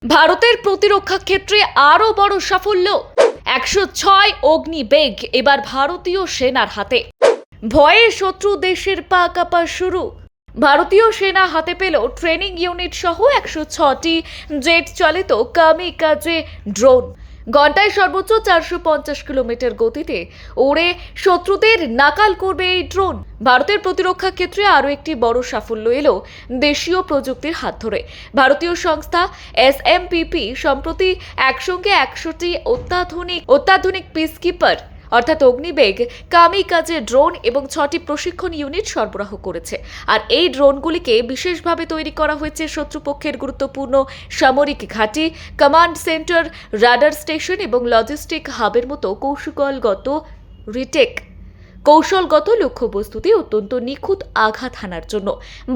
ভারতের প্রতিরক্ষা ক্ষেত্রে আরও বড় সাফল্য। 106 অগ্নিবেগ এবার ভারতীয় সেনার হাতে। ভয়ে শত্রু দেশের পা কাঁপা শুরু। ভারতীয় সেনা হাতে পেল ট্রেনিং ইউনিট সহ 106টি জেট চালিত কামিকাজে ড্রোন। ঘন্টায় সর্বোচ্চ 450 কিলোমিটার গতিতে ওড়ে শত্রুদের নাকাল করবে এই ড্রোন। ভারতের প্রতিরক্ষা ক্ষেত্রে আরও একটি বড় সাফল্য এলো দেশীয় প্রযুক্তির হাত ধরে। ভারতীয় সংস্থা SMPP সম্প্রতি একসঙ্গে 100টি অত্যাধুনিক পিসকিপার অর্থাৎ অগ্নিবেগ কামিকাজে ড্রোন এবং 6টি প্রশিক্ষণ ইউনিট সরবরাহ করেছে। আর এই ড্রোনগুলিকে বিশেষভাবে তৈরি করা হয়েছে শত্রুপক্ষের গুরুত্বপূর্ণ সামরিক ঘাঁটি, কমান্ড সেন্টার, রাডার স্টেশন এবং লজিস্টিক হাবের মতো কৌশলগত লক্ষ্যবস্তুতে অত্যন্ত নিখুঁত আঘাত হানার জন্য।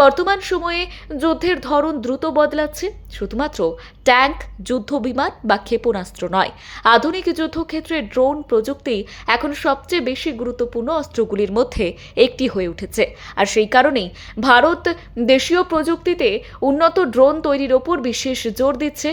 বর্তমান সময়ে যুদ্ধের ধরন দ্রুত বদলাচ্ছে। শুধুমাত্র ট্যাঙ্ক, যুদ্ধ বিমান বা ক্ষেপণাস্ত্র নয়, আধুনিক যুদ্ধক্ষেত্রে ড্রোন প্রযুক্তি এখন সবচেয়ে বেশি গুরুত্বপূর্ণ অস্ত্রগুলির মধ্যে একটি হয়ে উঠেছে। আর সেই কারণেই ভারত দেশীয় প্রযুক্তিতে উন্নত ড্রোন তৈরির ওপর বিশেষ জোর দিচ্ছে।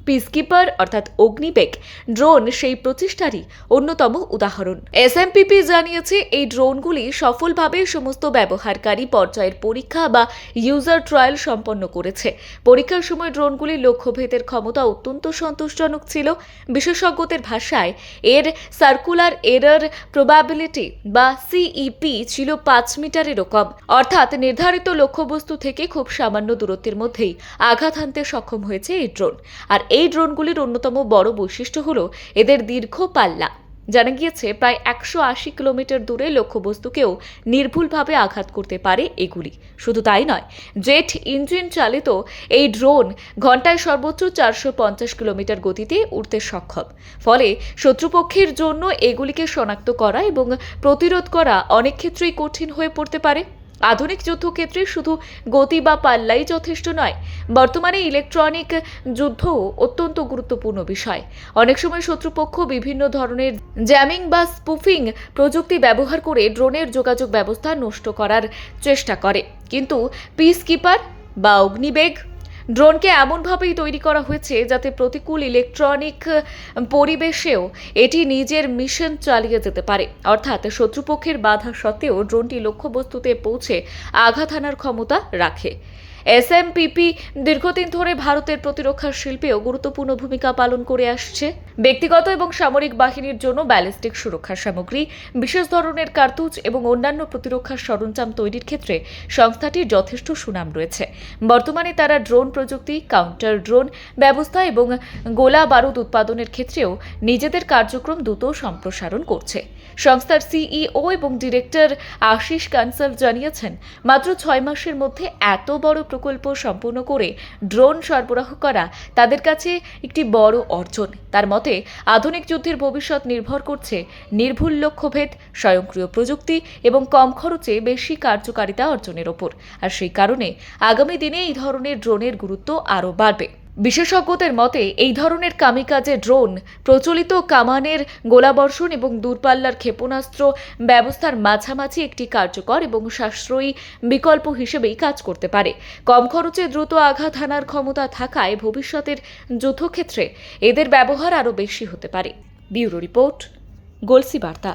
পিসকিপার অর্থাৎ অগ্নিবেগ ড্রোন সেই প্রচেষ্টারই অন্যতম উদাহরণ। SMPP জানিয়েছে এই ড্রোনগুলি সফলভাবে সমস্ত ব্যবহারকারী পর্যায়ের পরীক্ষা বা ইউজার ট্রায়াল সম্পন্ন করেছে। পরীক্ষার সময় ড্রোনগুলির লক্ষ্যভেদের ক্ষমতা অত্যন্ত সন্তোষজনক ছিল। বিশেষজ্ঞদের ভাষায় এর সার্কুলার এরর প্রবাবিলিটি বা CEP ছিল 5 মিটারেরও কম, অর্থাৎ নির্ধারিত লক্ষ্যবস্তু থেকে খুব সামান্য দূরত্বের মধ্যেই আঘাত হানতে সক্ষম হয়েছে এই ড্রোন। আর এই ড্রোনগুলির অন্যতম বড় বৈশিষ্ট্য হলো এদের দীর্ঘ পাল্লা। জানা গিয়েছে প্রায় 180 কিলোমিটার দূরে লক্ষ্যবস্তুকেও নির্ভুলভাবে আঘাত করতে পারে এগুলি। শুধু তাই নয়, জেট ইঞ্জিন চালিত এই ড্রোন ঘন্টায় সর্বোচ্চ 450 কিলোমিটার গতিতে উড়তে সক্ষম। ফলে শত্রুপক্ষের জন্য এগুলিকে শনাক্ত করা এবং প্রতিরোধ করা অনেক ক্ষেত্রেই কঠিন হয়ে পড়তে পারে। আধুনিক যুদ্ধক্ষেত্রে শুধু গতি বা পাল্লাই যথেষ্ট নয়, বর্তমানে ইলেকট্রনিক যুদ্ধও অত্যন্ত গুরুত্বপূর্ণ বিষয়। অনেক সময় শত্রুপক্ষ বিভিন্ন ধরনের জ্যামিং বা স্পুফিং প্রযুক্তি ব্যবহার করে ড্রোনের যোগাযোগ ব্যবস্থা নষ্ট করার চেষ্টা করে, কিন্তু পিসকিপার বা অগ্নিবেগ ড্রোনকে এমনভাবেই তৈরি করা হয়েছে যাতে প্রতিকূল ইলেকট্রনিক পরিবেশেও এটি নিজের মিশন চালিয়ে যেতে পারে। অর্থাৎ শত্রুপক্ষের বাধা সত্ত্বেও ড্রোনটি লক্ষ্যবস্তুতে পৌঁছে আঘাত হানার ক্ষমতা রাখে। SMPP দীর্ঘদিন ধরে ভারতের প্রতিরক্ষা শিল্পেও গুরুত্বপূর্ণ ভূমিকা পালন করে আসছে। ব্যক্তিগত এবং সামরিক বাহিনীর জন্য ব্যালিস্টিক সুরক্ষা সামগ্রী, বিশেষ ধরনের কার্তুজ এবং অন্যান্য প্রতিরক্ষা সরঞ্জাম তৈরির ক্ষেত্রে সংস্থাটির যথেষ্ট সুনাম রয়েছে। বর্তমানে তারা ড্রোন প্রযুক্তি, কাউন্টার ড্রোন ব্যবস্থা এবং গোলা বারুদ উৎপাদনের ক্ষেত্রেও নিজেদের কার্যক্রম দ্রুত সম্প্রসারণ করছে। সংস্থার CEO এবং ডিরেক্টর আশিস কানসাল জানিয়েছেন, মাত্র 6 মাসের মধ্যে এত বড় প্রকল্প সম্পূর্ণ করে ড্রোন সরবরাহ করা তাদের কাছে একটি বড় অর্জন। তার মতে, আধুনিক যুদ্ধের ভবিষ্যৎ নির্ভর করছে নির্ভুল লক্ষ্যভেদ, স্বয়ংক্রিয় প্রযুক্তি এবং কম খরচে বেশি কার্যকারিতা অর্জনের ওপর। আর সেই কারণে আগামী দিনে এই ধরনের ড্রোনের গুরুত্ব আরও বাড়বে। বিশেষজ্ঞদের মতে, এই ধরনের কামিকাজে ড্রোন প্রচলিত কামানের গোলাবর্ষণ এবং দূরপাল্লার ক্ষেপণাস্ত্র ব্যবস্থার মাঝামাঝি একটি কার্যকর এবং সাশ্রয়ী বিকল্প হিসেবেই কাজ করতে পারে। কম খরচে দ্রুত আঘাত হানার ক্ষমতা থাকায় ভবিষ্যতের যুদ্ধক্ষেত্রে এদের ব্যবহার আরও বেশি হতে পারে। ব্যুরো রিপোর্ট, গলসি বার্তা।